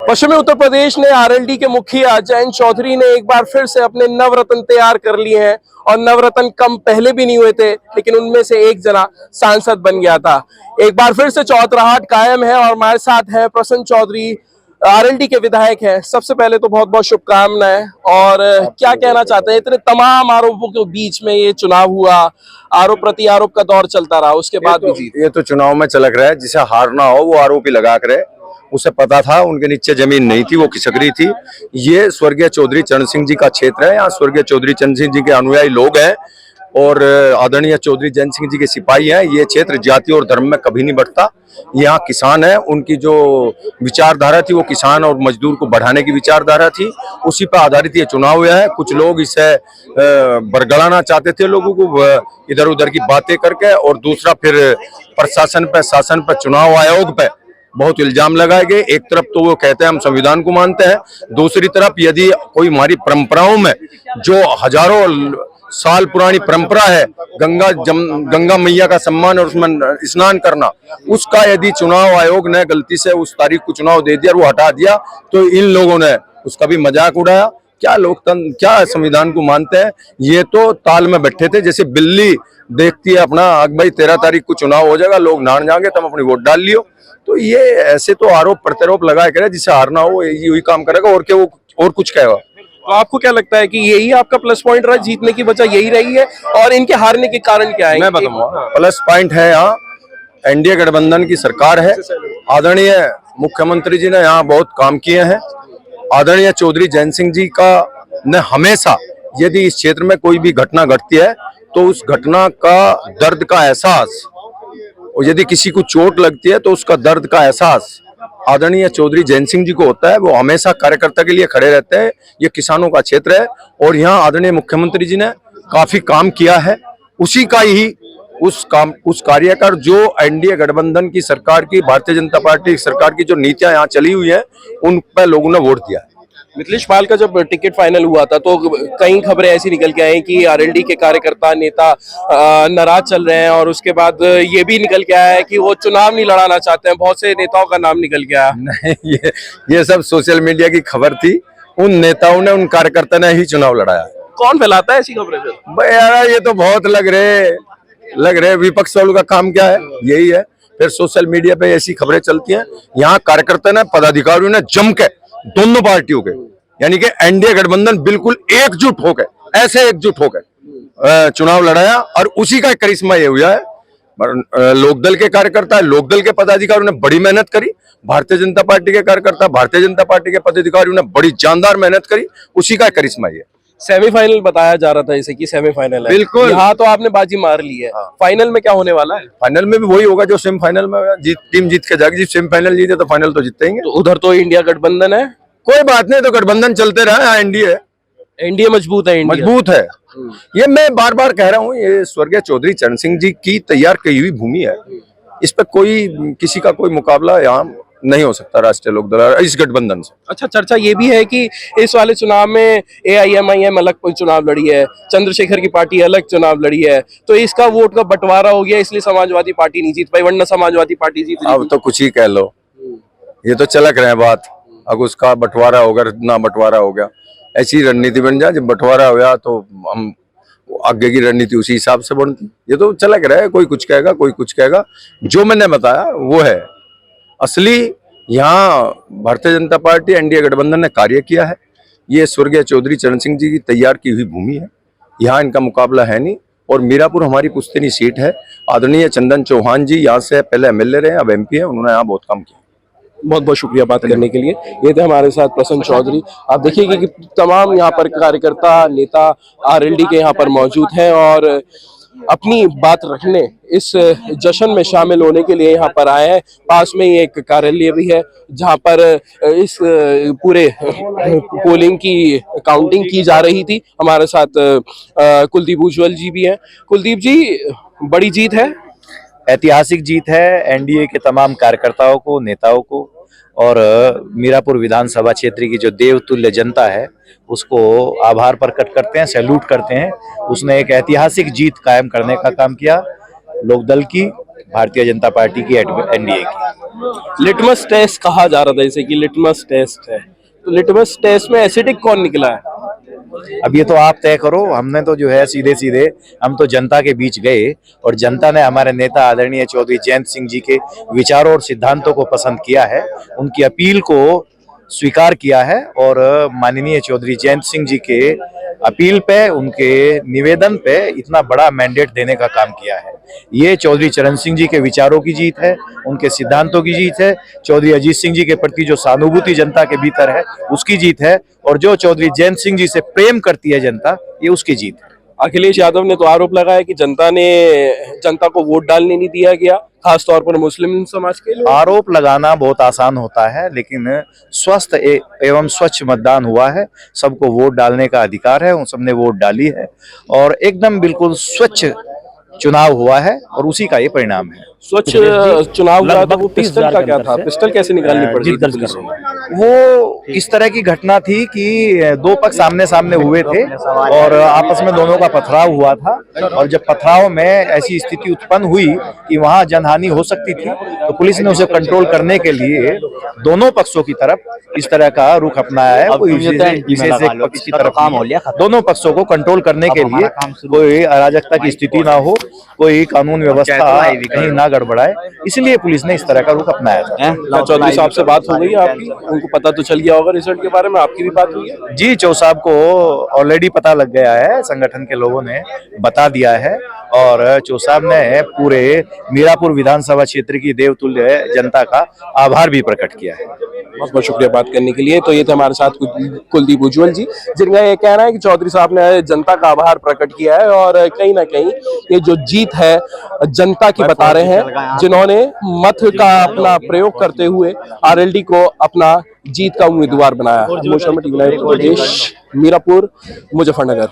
पश्चिमी उत्तर प्रदेश ने आरएलडी के मुखिया जयंत चौधरी ने एक बार फिर से अपने नवरत्न तैयार कर लिए हैं और नवरत्न कम पहले भी नहीं हुए थे, लेकिन उनमें से एक जना सांसद बन गया था। एक बार फिर से चौधराहट कायम है और हमारे साथ है प्रसन्न चौधरी, आरएलडी के विधायक हैं। सबसे पहले तो बहुत बहुत शुभकामनाएं। और क्या कहना चाहते हैं, इतने तमाम आरोपों के बीच में ये चुनाव हुआ, आरोप प्रति आरोप का दौर चलता रहा, उसके बाद भी जीत। ये तो चुनाव में चलक रहा है, जिसे हारना हो वो आरोपी लगा करे। उसे पता था उनके नीचे जमीन नहीं थी, वो खिसक रही थी। ये स्वर्गीय चौधरी चरण सिंह जी का क्षेत्र है। यहाँ स्वर्गीय चौधरी चरण सिंह जी के अनुयायी लोग हैं और आदरणीय चौधरी जयंत सिंह जी के सिपाही हैं। ये क्षेत्र जाति और धर्म में कभी नहीं बढ़ता। यहाँ किसान है, उनकी जो विचारधारा थी वो किसान और मजदूर को बढ़ाने की विचारधारा थी, उसी पर आधारित ये चुनाव हुआ है। कुछ लोग इसे बरगलाना चाहते थे लोगों को इधर उधर की बातें करके, और दूसरा फिर प्रशासन पे, शासन पे, चुनाव आयोग पे बहुत इल्जाम लगाए गए। एक तरफ तो वो कहते हैं हम संविधान को मानते हैं, दूसरी तरफ यदि कोई हमारी परंपराओं में जो हजारों साल पुरानी परंपरा है, गंगा मैया का सम्मान और उसमें स्नान करना, उसका यदि चुनाव आयोग ने गलती से उस तारीख को चुनाव दे दिया और वो हटा दिया, तो इन लोगों ने उसका भी मजाक उड़ाया। क्या लोकतंत्र, क्या संविधान को मानते हैं? ये तो ताल में बैठे थे, जैसे बिल्ली देखती है अपना भाई 13 तारीख को चुनाव हो जाएगा, लोग नाड़ जाएंगे, तुम अपनी वोट डाल लियो। तो ये ऐसे तो आरोप प्रत्यारोप लगाया करे, जिसे हारना हो यही काम करेगा और क्या वो और कुछ कहेगा। तो आपको क्या लगता है कि यही आपका प्लस पॉइंट रहा, जीतने की वजह यही रही है, और इनके हारने के कारण क्या है? मैं बताऊंगा। प्लस पॉइंट है, यहाँ एनडीए गठबंधन की सरकार है। आदरणीय मुख्यमंत्री जी ने यहाँ बहुत काम किए हैं। आदरणीय चौधरी जयंत सिंह जी का ने हमेशा, यदि इस क्षेत्र में कोई भी घटना घटती है तो उस घटना का दर्द का एहसास, और यदि किसी को चोट लगती है तो उसका दर्द का एहसास आदरणीय चौधरी जयंत सिंह जी को होता है। वो हमेशा कार्यकर्ता के लिए खड़े रहते हैं। ये किसानों का क्षेत्र है और यहाँ आदरणीय मुख्यमंत्री जी ने काफी काम किया है। उसी का ही उस कार्यकर जो एनडीए गठबंधन की सरकार की, भारतीय जनता पार्टी सरकार की जो नीतियां यहाँ चली हुई है, उन पर लोगों ने वोट दिया है। मिथिलेश पाल का जब टिकट फाइनल हुआ था तो कई खबरें ऐसी निकल के आई कि आरएलडी के कार्यकर्ता नेता नाराज चल रहे हैं, और उसके बाद ये भी निकल के आया है कि वो चुनाव नहीं लड़ाना चाहते हैं। बहुत से नेताओं का नाम निकल के आया। नहीं, ये सब सोशल मीडिया की खबर थी। उन नेताओं ने, उन कार्यकर्ता ने ही चुनाव लड़ाया। कौन फैलाता है ऐसी खबरें फिर? भाई यार, ये तो बहुत लग रहे विपक्ष वालों का काम क्या है, यही है। फिर सोशल मीडिया पे ऐसी खबरें चलती हैं। यहाँ कार्यकर्ता ने, पदाधिकारियों ने जम के दोनों पार्टियों के, यानी कि एनडीए गठबंधन बिल्कुल एकजुट हो गए, ऐसे एकजुट हो गए चुनाव लड़ाया, और उसी का करिश्मा ये हुआ है। लोकदल के कार्यकर्ता, लोकदल के पदाधिकारियों ने बड़ी मेहनत करी, भारतीय जनता पार्टी के कार्यकर्ता, भारतीय जनता पार्टी के पदाधिकारियों ने बड़ी जानदार मेहनत करी, उसी का करिश्मा ये। सेमीफाइनल बताया जा रहा था जैसे कि सेमीफाइनल है। बिल्कुल, यहाँ तो आपने बाजी मार ली है। फाइनल में क्या होने वाला है? फाइनल में भी वही होगा जो सेमीफाइनल में टीम जीत के जाएगी। सेमीफाइनल जीते तो फाइनल तो जीतेंगे। तो उधर तो इंडिया गठबंधन है। कोई बात नहीं, तो गठबंधन चलते रहा। एनडीए मजबूत है, मजबूत है। ये मैं बार बार कह रहा हूँ, ये स्वर्गीय चौधरी चरण सिंह जी की तैयार की हुई भूमि है। इस पर किसी का कोई मुकाबला यहाँ नहीं हो सकता राष्ट्रीय लोकदल इस गठबंधन से। अच्छा, चर्चा ये भी है कि इस वाले चुनाव में एआईएमआईएम अलग कोई चुनाव लड़ी है, चंद्रशेखर की पार्टी अलग चुनाव लड़ी है, तो इसका वोट का बंटवारा हो गया, इसलिए समाजवादी पार्टी नहीं जीत पाई, वरना समाजवादी पार्टी जीत। अब तो कुछ ही कह लो, ये तो चलक रहे बात। अब उसका बंटवारा होगा, ना बंटवारा हो गया, ऐसी रणनीति बन जाए। जब बंटवारा हो गया तो हम आगे की रणनीति उसी हिसाब से बनती। ये तो चलक रहे, कोई कुछ कहेगा, कोई कुछ कहेगा। जो मैंने बताया वो है असली। यहाँ भारतीय जनता पार्टी, एनडीए गठबंधन ने कार्य किया है। ये स्वर्गीय चौधरी चरण सिंह जी की तैयार की हुई भूमि है। यहाँ इनका मुकाबला है नहीं। और मीरापुर हमारी पुश्तैनी सीट है। आदरणीय चंदन चौहान जी यहाँ से पहले एमएलए रहे, अब एमपी है। उन्होंने यहाँ बहुत काम किया। बहुत बहुत शुक्रिया बात करने के लिए। ये थे हमारे साथ प्रसन्न चौधरी। आप देखिए कि तमाम यहाँ पर कार्यकर्ता, नेता आरएलडी के यहाँ पर मौजूद हैं और अपनी बात रखने, इस जश्न में शामिल होने के लिए यहाँ पर आए हैं। पास में ही एक कार्यालय भी है जहाँ पर इस पूरे पोलिंग की काउंटिंग की जा रही थी। हमारे साथ कुलदीप उज्ज्वल जी भी हैं। कुलदीप जी, बड़ी जीत है, ऐतिहासिक जीत है एनडीए के तमाम कार्यकर्ताओं को, नेताओं को, और मीरापुर विधानसभा क्षेत्र की जो देवतुल्य जनता है उसको आभार प्रकट करते हैं, सैल्यूट करते हैं। उसने एक ऐतिहासिक जीत कायम करने का काम किया। लोकदल की भारतीय जनता पार्टी की, एनडीए की। लिटमस टेस्ट कहा जा रहा था, जैसे कि लिटमस टेस्ट है, तो लिटमस टेस्ट में एसिडिक कौन निकला है? अब ये तो आप तय करो। हमने तो जो है सीधे सीधे हम तो जनता के बीच गए और जनता ने हमारे नेता आदरणीय चौधरी जयंत सिंह जी के विचारों और सिद्धांतों को पसंद किया है, उनकी अपील को स्वीकार किया है और माननीय चौधरी जयंत सिंह जी के अपील पे, उनके निवेदन पे इतना बड़ा मैंडेट देने का काम किया है। ये चौधरी चरण सिंह जी के विचारों की जीत है, उनके सिद्धांतों की जीत है, चौधरी अजीत सिंह जी के प्रति जो सहानुभूति जनता के भीतर है उसकी जीत है, और जो चौधरी जयंत सिंह जी से प्रेम करती है जनता, ये उसकी जीत है। अखिलेश यादव ने तो आरोप लगाया कि जनता को वोट डालने नहीं दिया गया, खासतौर पर मुस्लिम समाज के लोग। आरोप लगाना बहुत आसान होता है, लेकिन स्वस्थ एवं स्वच्छ मतदान हुआ है, सबको वोट डालने का अधिकार है, उन सबने वोट डाली है और एकदम बिल्कुल स्वच्छ चुनाव हुआ है और उसी का ये परिणाम है। स्वच्छ चुनाव हुआ था, वो पिस्टल का क्या था? पिस्टल कैसे निकालनी पड़ी थी पुलिस को? वो इस तरह की घटना थी कि दो पक्ष आमने सामने हुए थे और आपस में दोनों का पथराव हुआ था, और जब पथराव में ऐसी स्थिति उत्पन्न हुई कि वहां जनहानि हो सकती थी, तो पुलिस ने उसे कंट्रोल करने के लिए दोनों पक्षों की तरफ इस तरह का रुख अपनाया है। कोई विशेष एक पक्ष की तरफ नहीं, दोनों पक्षों को कंट्रोल करने के लिए कोई अराजकता की स्थिति ना हो, कोई कानून व्यवस्था कहीं ना गड़बड़ाए, इसलिए पुलिस ने इस तरह का रुख अपनाया था। चौधरी साहब से बात हो गई आपकी? उनको पता तो चल गया होगा रिजल्ट के बारे में, आपकी भी बात हुई है? जी, चौ साहब को ऑलरेडी पता लग गया है, संगठन के लोगों ने बता दिया है और चौ साहब ने पूरे मीरापुर विधानसभा क्षेत्र की देवतुल्य जनता का आभार भी प्रकट किया है। बहुत बहुत शुक्रिया बात करने के लिए। तो ये थे हमारे साथ कुलदीप उज्ज्वल जी, जिनका ये कहना है कि चौधरी साहब ने जनता का आभार प्रकट किया है और कहीं ना कहीं ये जो जीत है जनता की बता रहे हैं, जिन्होंने मत का अपना प्रयोग करते हुए आरएलडी को अपना जीत का उम्मीदवार बनाया। मीरापुर, मुजफ्फरनगर।